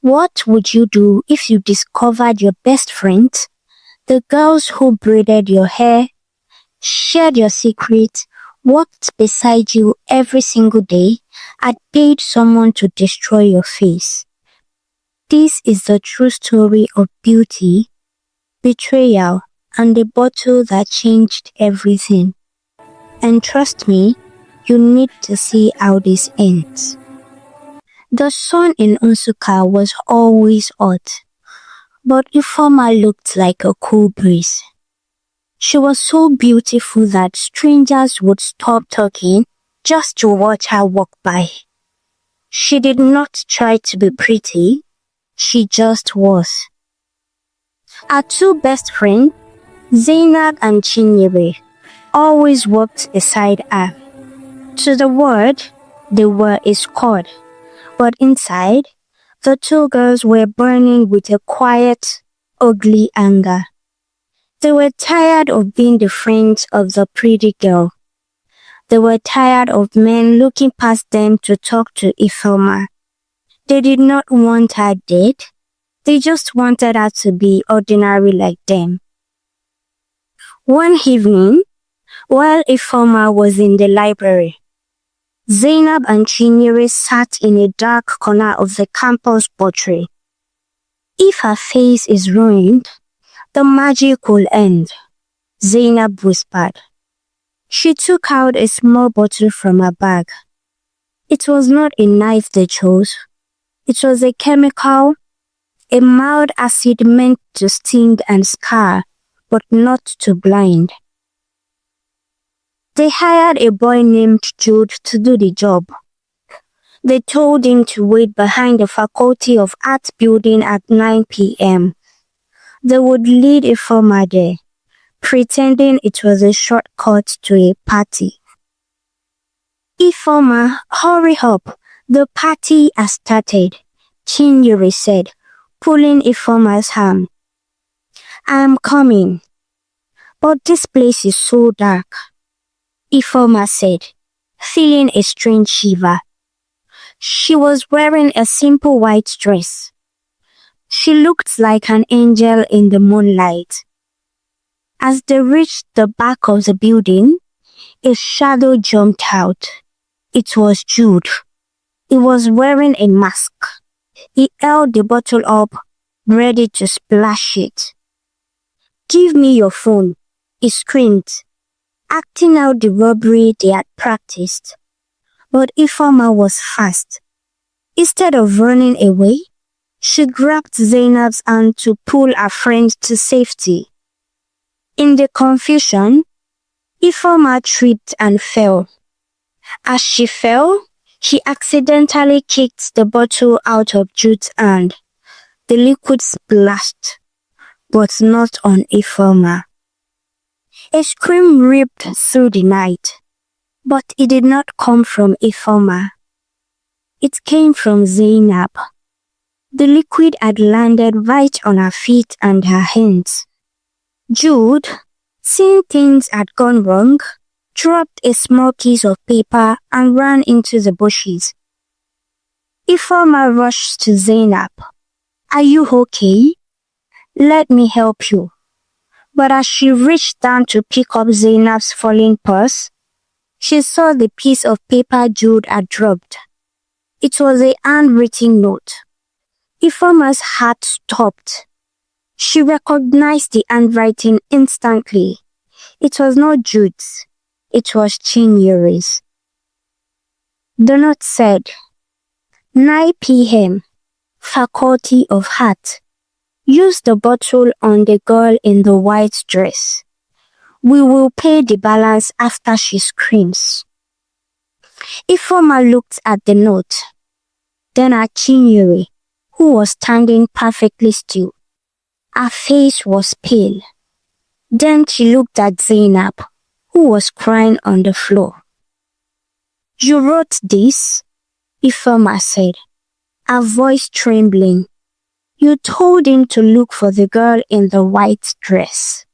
What would you do if you discovered your best friends, the girls who braided your hair, shared your secrets, walked beside you every single day, had paid someone to destroy your face? This is the true story of beauty, betrayal, and the bottle that changed everything. And trust me, you need to see how this ends. The sun in Nsukka was always hot, but Ifeoma looked like a cool breeze. She was so beautiful that strangers would stop talking just to watch her walk by. She did not try to be pretty, she just was. Her two best friends, Zainab and Chinyere, always walked beside her. To the world, they were a squad, but inside, the two girls were burning with a quiet, ugly anger. They were tired of being the friends of the pretty girl. They were tired of men looking past them to talk to Ifeoma. They did not want her dead. They just wanted her to be ordinary like them. One evening, while Ifeoma was in the library, Zainab and Chinyere sat in a dark corner of the campus portrait. If her face is ruined, the magic will end, Zainab whispered. She took out a small bottle from her bag. It was not a knife they chose. It was a chemical, a mild acid meant to sting and scar, but not to blind. They hired a boy named Jude to do the job. They told him to wait behind the Faculty of Art building at 9 p.m. They would lead Ifeoma there, pretending it was a shortcut to a party. Ifeoma, hurry up, the party has started, Chinyere said, pulling Ifeoma's arm. I am coming. But this place is so dark, Ifeoma said, feeling a strange shiver. She was wearing a simple white dress. She looked like an angel in the moonlight. As they reached the back of the building, a shadow jumped out. It was Jude. He was wearing a mask. He held the bottle up, ready to splash it. Give me your phone, he screamed, acting out the robbery they had practiced. But Ifeoma was fast. Instead of running away, she grabbed Zainab's hand to pull her friend to safety. In the confusion, Ifeoma tripped and fell. As she fell, she accidentally kicked the bottle out of Jude's hand. The liquid splashed, but not on Ifeoma. A scream ripped through the night, but it did not come from Ifeoma. It came from Zainab. The liquid had landed right on her feet and her hands. Jude, seeing things had gone wrong, dropped a small piece of paper and ran into the bushes. Ifeoma rushed to Zainab. Are you okay? Let me help you. But as she reached down to pick up Zainab's falling purse, she saw the piece of paper Jude had dropped. It was a handwritten note. Ifeoma's heart stopped. She recognized the handwriting instantly. It was not Jude's. It was Chinyere's. The note said, 9 p.m. Faculty of Art. Use the bottle on the girl in the white dress. We will pay the balance after she screams. Ifeoma looked at the note, then at Chinyere, who was standing perfectly still. Her face was pale. Then she looked at Zainab, who was crying on the floor. You wrote this? Ifeoma said, her voice trembling. You told him to look for the girl in the white dress.